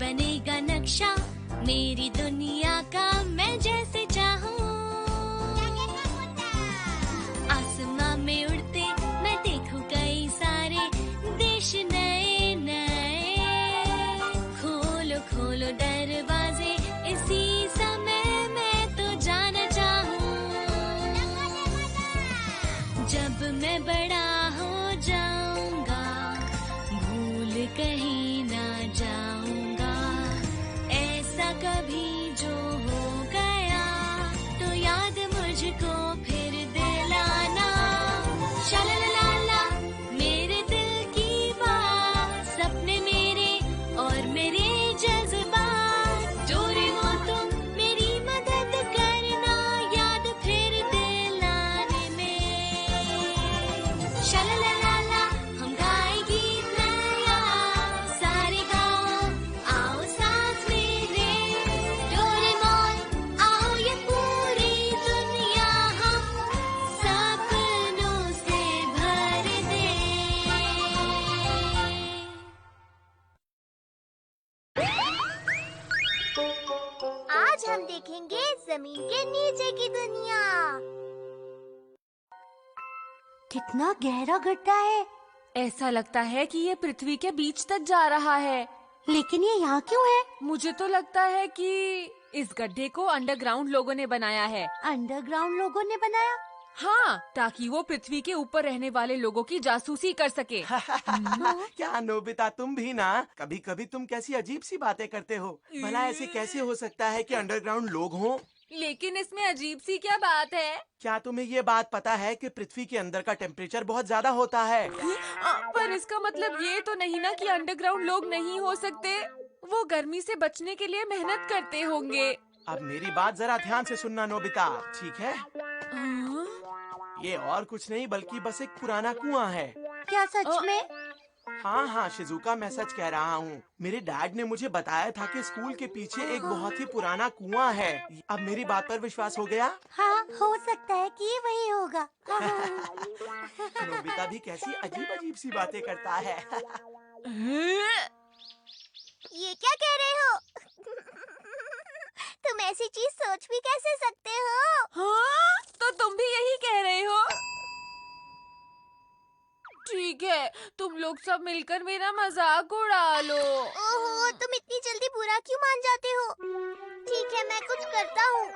बनेगा नक्शा मेरी दुनिया का, मैं जैसे चाहूँ। आसमां में उड़ते मैं देखूं कई सारे देश नए नए। खोलो खोलो दरवाजे इसी समय, मैं तो जाना चाहूँ। जब मैं बड़ा हो जाऊंगा भूल कहीं ना जाऊंगा। ऐसा कभी जो हो गया तो याद मुझको फिर दिलाना। शालालाला मेरे दिल की बात, सपने मेरे और मेरे जज्बात। डोरेमोन तुम मेरी मदद करना याद फिर दिलाने में। शालालाला हम गाए गीत नया, सारे गाओ आओ साथ मेरे। डोरेमोन आओ ये पूरी दुनिया हम सपनों से भर दे। आज हम देखेंगे जमीन के नीचे की दुनिया। कितना गहरा गड्ढा है। ऐसा लगता है कि ये पृथ्वी के बीच तक जा रहा है। लेकिन ये यहाँ क्यों है? मुझे तो लगता है कि इस गड्ढे को अंडरग्राउंड लोगों ने बनाया है। अंडरग्राउंड लोगों ने बनाया? हाँ, ताकि वो पृथ्वी के ऊपर रहने वाले लोगों की जासूसी कर सके। क्या नोबिता, तुम भी ना कभी कभी तुम कैसी अजीब सी बातें करते हो। भला ऐसे कैसे हो सकता है कि अंडरग्राउंड लोग हों? लेकिन इसमें अजीब सी क्या बात है? क्या तुम्हें ये बात पता है कि पृथ्वी के अंदर का टेम्परेचर बहुत ज्यादा होता है? पर इसका मतलब ये तो नहीं ना कि अंडरग्राउंड लोग नहीं हो सकते। वो गर्मी से बचने के लिए मेहनत करते होंगे। अब मेरी बात जरा ध्यान से सुनना नोबिता, ठीक है? ये और कुछ नहीं बल्कि बस एक पुराना कुआं है। क्या सच में? हाँ हाँ शिजुका, मैं सच कह रहा हूँ। मेरे डैड ने मुझे बताया था कि स्कूल के पीछे एक बहुत ही पुराना कुआं है। अब मेरी बात पर विश्वास हो गया? हाँ, हो सकता है कि ये वही होगा। नोबिता भी कैसी अजीब अजीब सी बातें करता है। ये क्या कह रहे हो? तुम ऐसी चीज सोच भी कैसे सकते हो? हाँ, तो तुम भी यही कह रहे हो? ठीक है, तुम लोग सब मिलकर मेरा मजाक उड़ा लो। ओहो, तुम इतनी जल्दी बुरा क्यों मान जाते हो? ठीक है, मैं कुछ करता हूँ।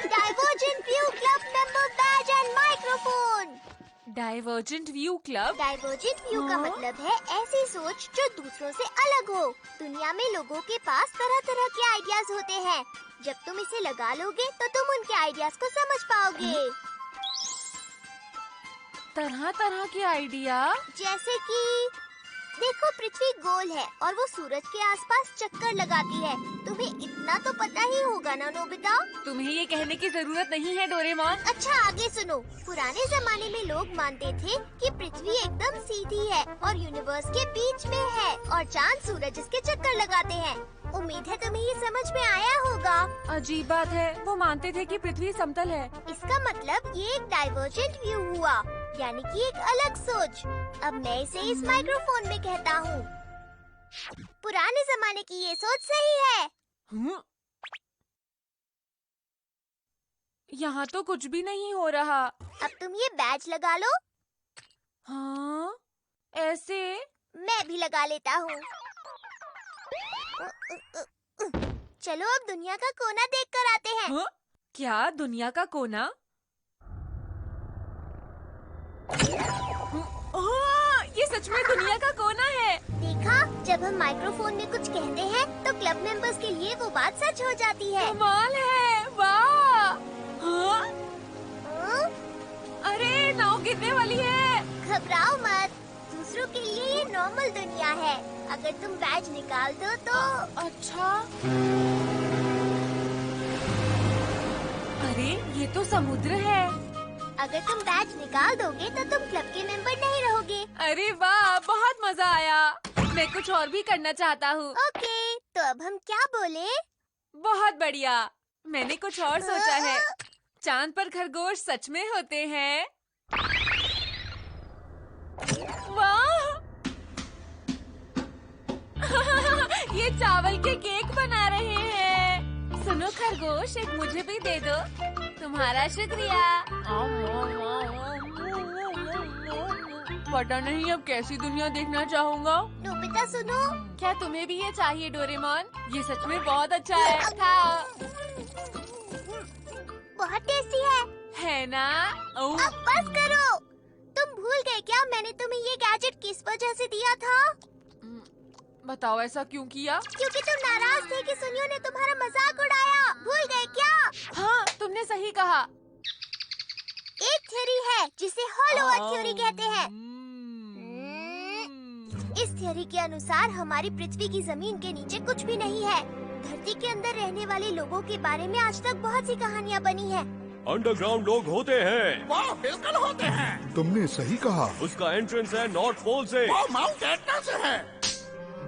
Divergent view club member badge and microphone. Divergent view club? Divergent view का मतलब है ऐसी सोच जो दूसरों से अलग हो। दुनिया में लोगों के पास तरह तरह के आइडियाज होते हैं। जब तुम इसे लगा लोगे तो तुम उनके आइडियाज को समझ पाओगे। तरह तरह के आइडिया? जैसे कि देखो, पृथ्वी गोल है और वो सूरज के आसपास चक्कर लगाती है। तुम्हें इतना तो पता ही होगा ना नोबिता? तुम्हें ये कहने की जरूरत नहीं है डोरेमोन। अच्छा, आगे सुनो। पुराने जमाने में लोग मानते थे कि पृथ्वी एकदम सीधी है और यूनिवर्स के बीच में है और चांद सूरज इसके चक्कर लगाते हैं। उम्मीद है तुम्हें ये समझ में आया होगा। अजीब बात है, वो मानते थे कि पृथ्वी समतल है। इसका मतलब ये एक डाइवर्जेंट व्यू हुआ, यानी कि एक अलग सोच। अब मैं इसे इस माइक्रोफोन में कहता हूँ। पुराने जमाने की ये सोच सही है। यहाँ तो कुछ भी नहीं हो रहा। अब तुम ये बैज लगा लो। हाँ, ऐसे? मैं भी लगा लेता हूँ। चलो अब दुनिया का कोना देख कर आते हैं। हाँ? क्या दुनिया का कोना? ये सच में दुनिया का कोना है। देखा, जब हम माइक्रोफोन में कुछ कहते हैं तो क्लब मेंबर्स के लिए वो बात सच हो जाती है। कमाल है, वाह! हाँ? हाँ? अरे नाव गिरने वाली है। घबराओ मत, दूसरों के लिए ये नॉर्मल दुनिया है। अगर तुम बैज निकाल दो तो। अच्छा। अरे ये तो समुद्र है। अगर तुम बैज निकाल दोगे तो तुम क्लब के मेंबर नहीं रहोगे। अरे वाह, बहुत मजा आया। मैं कुछ और भी करना चाहता हूँ। ओके, तो अब हम क्या बोले? बहुत बढ़िया, मैंने कुछ और सोचा है। चांद पर खरगोश सच में होते हैं। वाह! ये चावल के केक बना रहे हैं। सुनो खरगोश, एक मुझे भी दे दो। तुम्हारा शुक्रिया। पता नहीं अब कैसी दुनिया देखना चाहूँगा। नोबिता सुनो, क्या तुम्हें भी ये चाहिए डोरेमोन? ये सच में बहुत अच्छा है। खाओ। बहुत टेस्टी है ना? अब बस करो। तुम भूल गए क्या मैंने तुम्हें ये गैजेट किस वजह से दिया था? बताओ, ऐसा क्यों किया? क्योंकि तुम नाराज थे कि सुनियो ने तुम्हारा मजाक उड़ाया। भूल गए क्या? हाँ, तुमने सही कहा। एक थ्योरी है जिसे हॉलो अर्थ थ्योरी कहते हैं। इस थ्योरी के अनुसार हमारी पृथ्वी की जमीन के नीचे कुछ भी नहीं है। धरती के अंदर रहने वाले लोगों के बारे में आज तक बहुत सी कहानियाँ बनी है। अंडरग्राउंड लोग होते हैं। वाह, बिल्कुल होते हैं। तुमने सही कहा। उसका एंट्रेंस है नॉर्थ पोल से। वो माउंट एटना से है।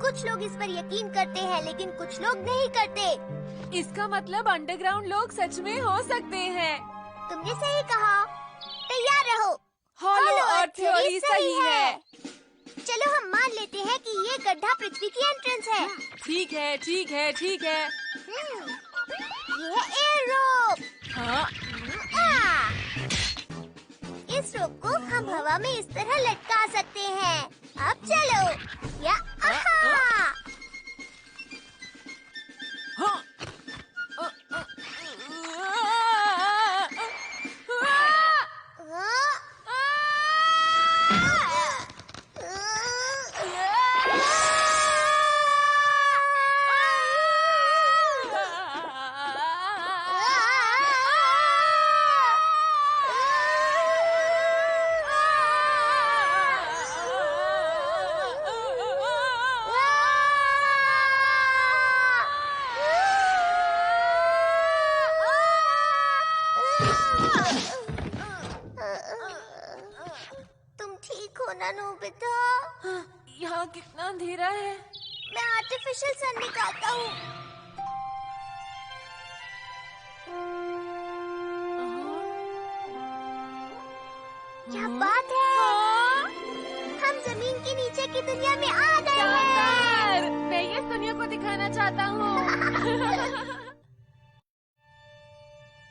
कुछ लोग इस पर यकीन करते हैं लेकिन कुछ लोग नहीं करते। इसका मतलब अंडरग्राउंड लोग सच में हो सकते हैं। तुमने सही कहा। तैयार रहो। हॉलो अर्थ थ्योरी सही है। चलो हम मान लेते हैं कि ये गड्ढा पृथ्वी की एंट्रेंस है। ठीक है, ठीक है, ठीक है। ये है एयर रोप। हाँ? इस रोप को हम हवा में इस तरह लटका सकते हैं। अब चलो। या आहा! तुम ठीक हो ना नोबिता? यहाँ कितना अंधेरा है। मैं आर्टिफिशियल सन निकालता हूँ। क्या बात है? हम जमीन के नीचे की दुनिया में आ गए हैं। मैं ये दुनिया को दिखाना चाहता हूँ।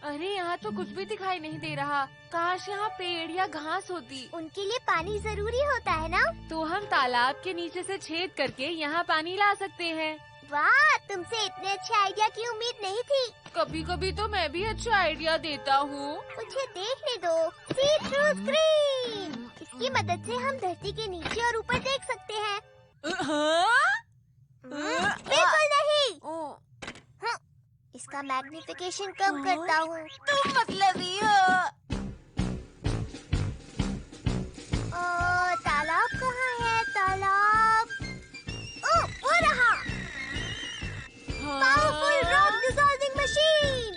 अरे यहाँ तो कुछ भी दिखाई नहीं दे रहा। काश यहाँ पेड़ या घास होती। उनके लिए पानी जरूरी होता है ना? तो हम तालाब के नीचे से छेद करके यहाँ पानी ला सकते हैं। वाह, तुमसे इतने अच्छे आइडिया की उम्मीद नहीं थी। कभी कभी तो मैं भी अच्छा आइडिया देता हूँ। मुझे देखने दो। सी थ्रू स्क्रीन। इसकी मदद से हम धरती के नीचे और ऊपर देख सकते हैं। बिल्कुल नहीं। हाँ, इसका मैग्निफिकेशन कम करता हूँ। तुम मतलबी हो। तालाब कहाँ है? तालाब वो रहा। Powerful rock dissolving machine.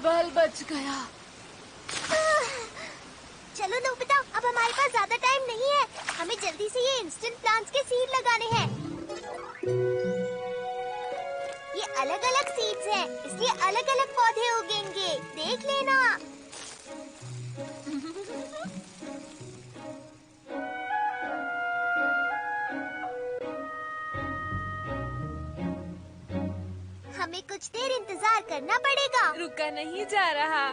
बाल बच गया। चलो नोबिता, अब हमारे पास ज्यादा टाइम नहीं है। हमें जल्दी से ये इंस्टेंट प्लांट्स के सीड लगाने हैं। ये अलग अलग सीड्स हैं, इसलिए अलग अलग पौधे उगेंगे। देख लेना। हमें कुछ देर इंतजार करना पड़ेगा। रुका नहीं जा रहा।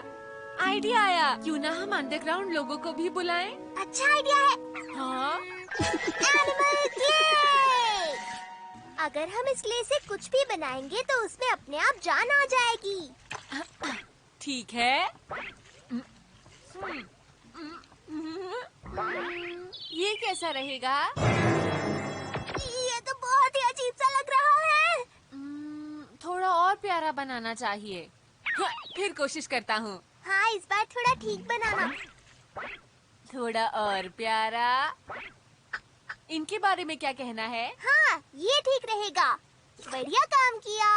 आइडिया आया, क्यों ना हम अंडरग्राउंड लोगों को भी बुलाएं? अच्छा आइडिया है। हाँ? Animal clay. अगर हम इस क्ले से कुछ भी बनाएंगे तो उसमें अपने आप जान आ जाएगी। ठीक है। ये कैसा रहेगा? ये तो बहुत ही अजीब सा लग रहा है। थोड़ा और प्यारा बनाना चाहिए। फिर कोशिश करता हूँ। हाँ, इस बार थोड़ा ठीक बनाना। थोड़ा और प्यारा। इनके बारे में क्या कहना है? हाँ, ये ठीक रहेगा। बढ़िया काम किया।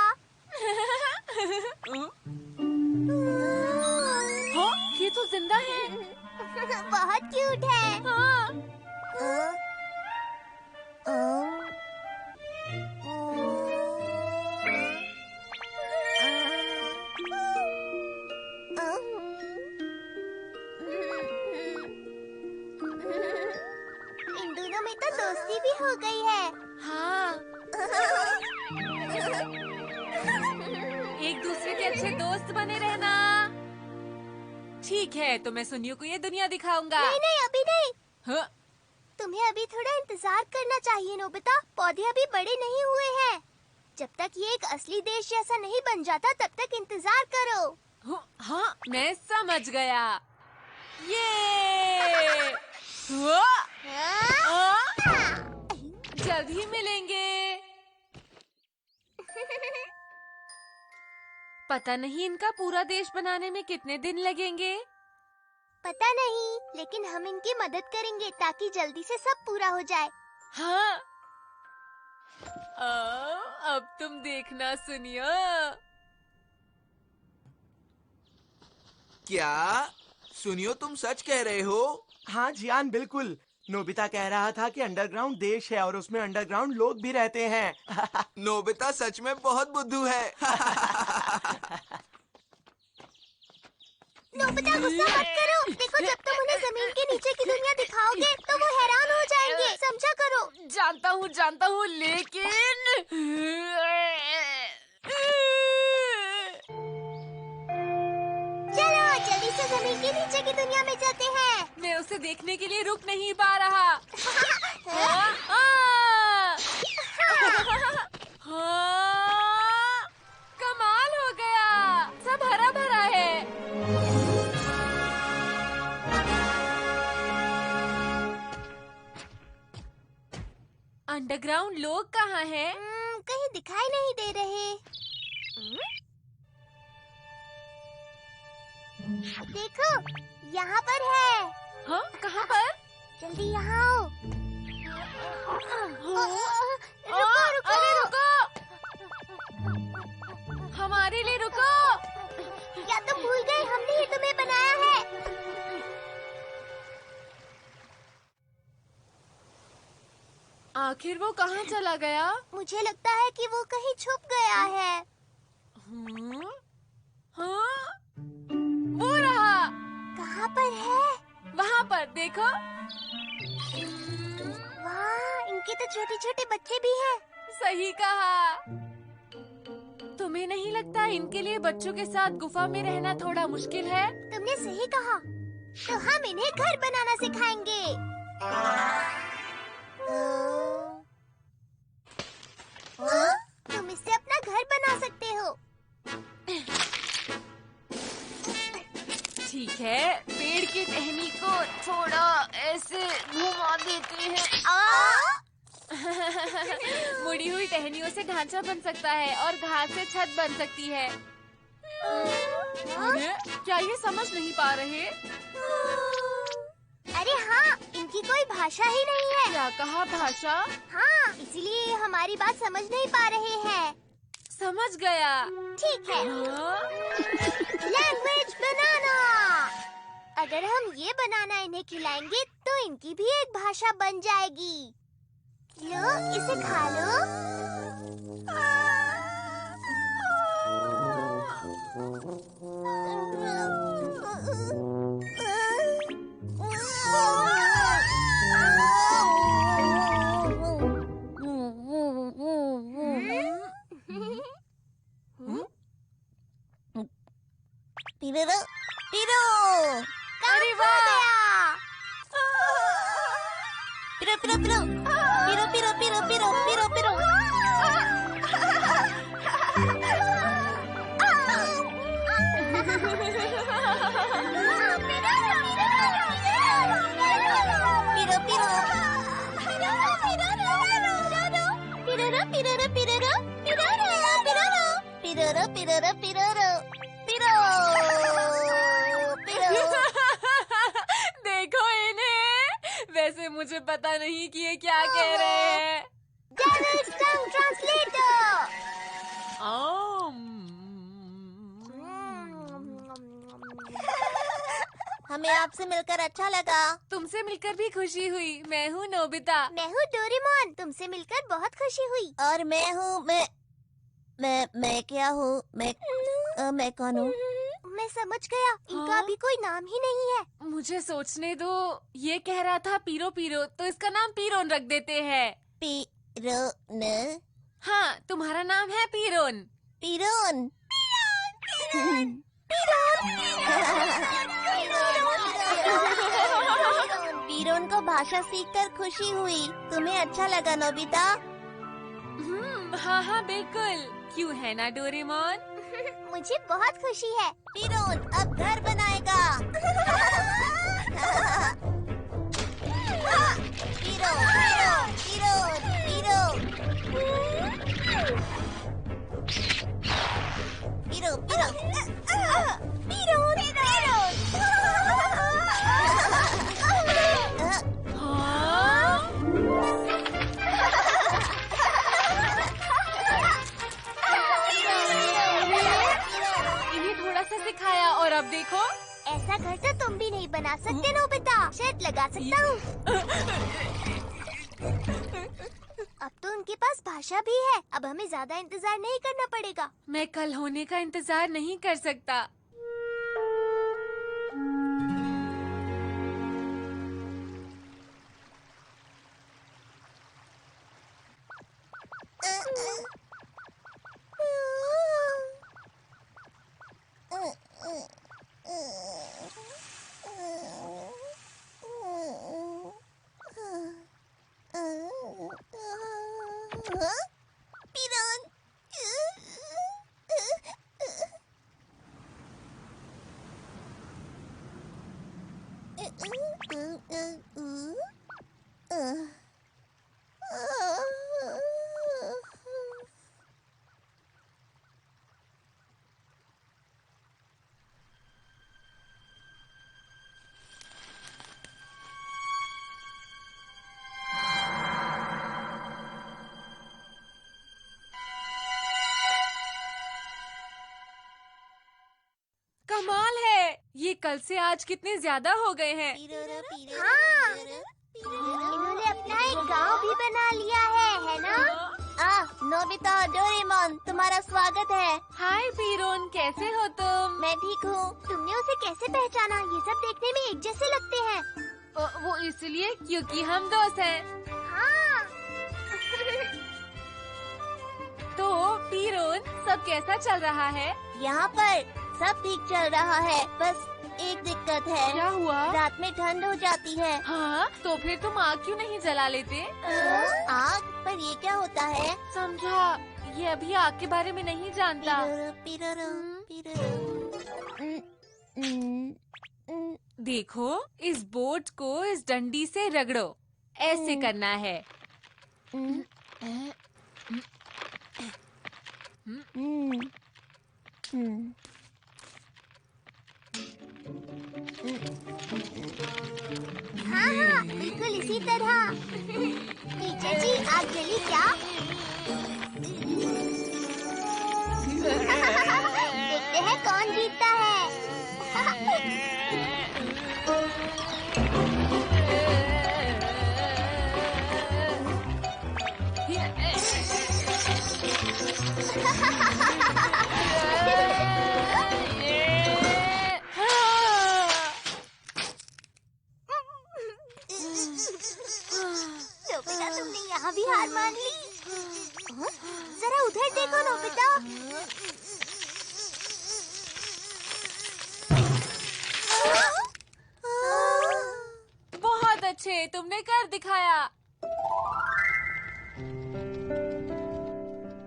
हाँ, ये तो जिंदा है। बहुत क्यूट है। हाँ। इन दोनों में तो दोस्ती भी हो गई है। हाँ, एक दूसरे के अच्छे दोस्त बने रहना। ठीक है, तो मैं सुनियो को ये दुनिया दिखाऊंगा। नहीं नहीं, अभी नहीं। हाँ? तुम्हें अभी थोड़ा इंतजार करना चाहिए नोबिता। पौधे अभी बड़े नहीं हुए हैं। जब तक ये एक असली देश जैसा नहीं बन जाता तब तक इंतजार करो। हाँ, मैं समझ गया। ये जल्द ही मिलेंगे। पता नहीं इनका पूरा देश बनाने में कितने दिन लगेंगे। पता नहीं, लेकिन हम इनकी मदद करेंगे ताकि जल्दी से सब पूरा हो जाए। हाँ। अब तुम देखना सुनियो। क्या सुनियो, तुम सच कह रहे हो? हाँ जियान, बिल्कुल। नोबिता कह रहा था कि अंडरग्राउंड देश है और उसमें अंडरग्राउंड लोग भी रहते हैं। नोबिता सच में बहुत बुद्धू है। नोबिता गुस्सा मत करो। देखो, जब तुम उन्हें जमीन के नीचे की दुनिया दिखाओगे तो वो हैरान हो जाएंगे। समझा करो। जानता हूँ, लेकिन चलो जल्दी से जमीन के नीचे की दुनिया में चलते हैं। मैं उसे देखने के लिए रुक नहीं पा रहा। कमाल हो गया, सब हरा भरा है। अंडरग्राउंड लोग कहाँ हैं? कहीं दिखाई नहीं दे रहे। देखो, यहाँ पर है। हाँ, कहाँ पर? जल्दी यहाँ आओ। रुको। रुको। हमारे लिए रुको। क्या तुम भूल गए हमने ही तुम्हें बनाया है? आखिर वो कहाँ चला गया? मुझे लगता है कि वो कहीं छुप गया है। हाँ? वो रहा। कहाँ पर है? वहाँ पर देखो। वाह, इनके तो छोटे छोटे बच्चे भी हैं। सही कहा। तुम्हें नहीं लगता इनके लिए बच्चों के साथ गुफा में रहना थोड़ा मुश्किल है? तुमने सही कहा। तो हम इन्हें घर बनाना सिखाएंगे। तुम इससे अपना घर बना सकते हो। ठीक है, पेड़ की टहनी को थोड़ा ऐसे घुमा देते हैं। मुड़ी हुई टहनियों से ढांचा बन सकता है और घास से छत बन सकती है। अरे, क्या ये समझ नहीं पा रहे? अरे हाँ, इनकी कोई भाषा ही नहीं है। क्या कहा भाषा? हाँ, इसीलिए हमारी बात समझ नहीं पा रहे हैं। समझ गया। ठीक है। लैंग्वेज बनाना। अगर हम ये बनाना इन्हें खिलाएंगे तो इनकी भी एक भाषा बन जाएगी। लो, इसे खा लो। अरे वाह! देखो इन्हें। वैसे मुझे पता नहीं कि ये क्या कह रहे हैं। Devil's Tongue Translator। हमें आपसे मिलकर अच्छा लगा। तुमसे मिलकर भी खुशी हुई। मैं हूँ नोबिता। मैं हूँ डोरेमोन, तुमसे मिलकर बहुत खुशी हुई। और मैं हूँ मैं क्या हूँ? मैं कौन हूँ? मैं समझ गया, इनका हाँ? अभी कोई नाम ही नहीं है। मुझे सोचने दो। ये कह रहा था पीरो पीरो, तो इसका नाम पीरोन रख देते हैं। पीरोन? हाँ, तुम्हारा नाम है पीरोन। पीरोन। पीरोन को भाषा सीखकर खुशी हुई। तुम्हें अच्छा लगा नोबिता? हाँ हाँ बिल्कुल। क्यों है ना डोरेमोन? मुझे बहुत खुशी है। पीरोन अब घर बनाएगा। पीरोन, पीरोन, पीरोन, पीरोन। पीरो, पीरो, पीरोन, पीरोन। हाँ? इन्हें थोड़ा सा सिखाया और अब देखो। ऐसा घर तो तुम भी नहीं बना सकते नोबिता। शर्त लगा सकता हूँ। अब तो उनके पास भाषा भी है। अब हमें ज्यादा इंतजार नहीं करना पड़ेगा। मैं कल होने का इंतजार नहीं कर सकता। कमाल है, ये कल से आज कितने ज्यादा हो गए हैं। हाँ, इन्होंने अपना एक गांव भी बना लिया है ना? नोबिता और डोरेमोन, तुम्हारा स्वागत है। हाय पीरोन, कैसे हो तुम? मैं ठीक हूँ। तुमने उसे कैसे पहचाना? ये सब देखने में एक जैसे लगते हैं। वो इसलिए क्योंकि हम दोस्त हैं। हाँ। तो पीरोन, सब कैसा चल रहा है? यहाँ पर सब ठीक चल रहा है, बस एक दिक्कत है। क्या हुआ? रात में ठंड हो जाती है। हाँ, तो फिर तुम आग क्यों नहीं जला लेते? आग? पर ये क्या होता है? समझा, ये अभी आग के बारे में नहीं जानता। देखो, इस बोर्ड को इस डंडी से रगड़ो। ऐसे करना है। हाँ, बिल्कुल इसी तरह। टीचर जी, आग जली क्या? देखते हैं कौन जीतता है। नोबिता, तुमने यहाँ भी हार मान ली। जरा उधर देखो नोबिता। बहुत अच्छे, तुमने कर दिखाया।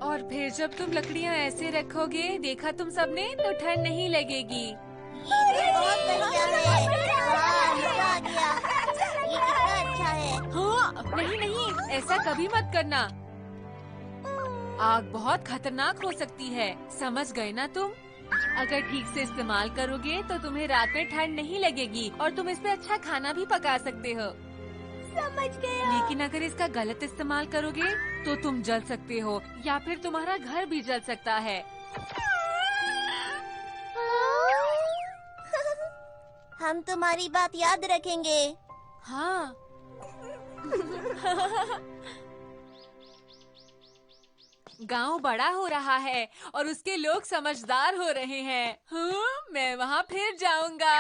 और फिर जब तुम लकड़ियाँ ऐसे रखोगे, देखा तुम सबने, तो ठंड नहीं लगेगी। ये बहुत बढ़िया है। मजा आ गया। ये कितना अच्छा है। हाँ, नहीं नहीं, ऐसा कभी मत करना। आग बहुत खतरनाक हो सकती है, समझ गए ना तुम? अगर ठीक से इस्तेमाल करोगे तो तुम्हें रात में ठंड नहीं लगेगी और तुम इस पे अच्छा खाना भी पका सकते हो। समझ गया। लेकिन अगर इसका गलत इस्तेमाल करोगे तो तुम जल सकते हो या फिर तुम्हारा घर भी जल सकता है। हम तुम्हारी बात याद रखेंगे। हाँ। गांव बड़ा हो रहा है और उसके लोग समझदार हो रहे हैं। हाँ, मैं वहाँ फिर जाऊंगा।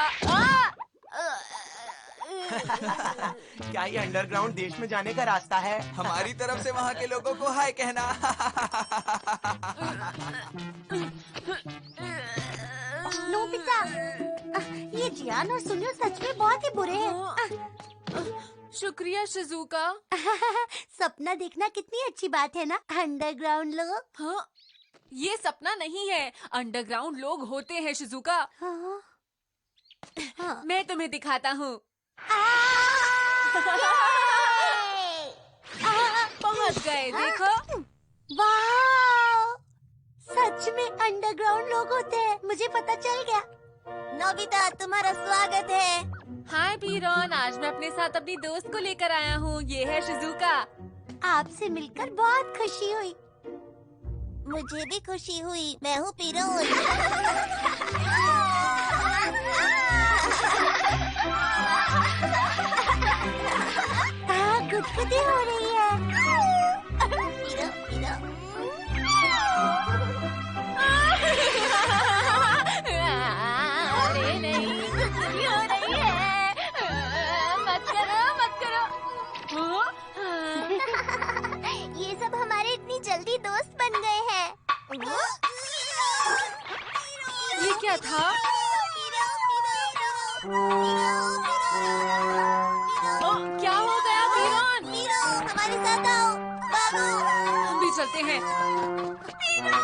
क्या ये अंडरग्राउंड देश में जाने का रास्ता है? हमारी तरफ से वहाँ के लोगों को हाय कहना। नोबिता, ये जियान और सुनियो सच में बहुत ही बुरे हैं। शुक्रिया शिजुका। सपना देखना कितनी अच्छी बात है ना अंडरग्राउंड लोग। हाँ, ये सपना नहीं है, अंडरग्राउंड लोग होते हैं शिजुका। हाँ। हाँ। मैं तुम्हें दिखाता हूँ। पहुँच गए, देखो। वाह! सच में अंडरग्राउंड लोग होते हैं, मुझे पता चल गया। नोबिता, तुम्हारा स्वागत है। हाय पीरॉन, आज मैं अपने साथ अपनी दोस्त को लेकर आया हूँ। ये है शिजुका। आपसे मिलकर बहुत खुशी हुई। मुझे भी खुशी हुई। मैं हूँ पीरोन। गुदगुदी हो रही है। पीरो, पीरो। अरे नहीं, गुदगुदी हो रही है। मत करो, मत करो। ये सब हमारे इतनी जल्दी दोस्त बन गए हैं। ये क्या था? क्या हो गया पीरॉन? हमारे साथ आओ, भागो। हम भी चलते हैं। पीरो!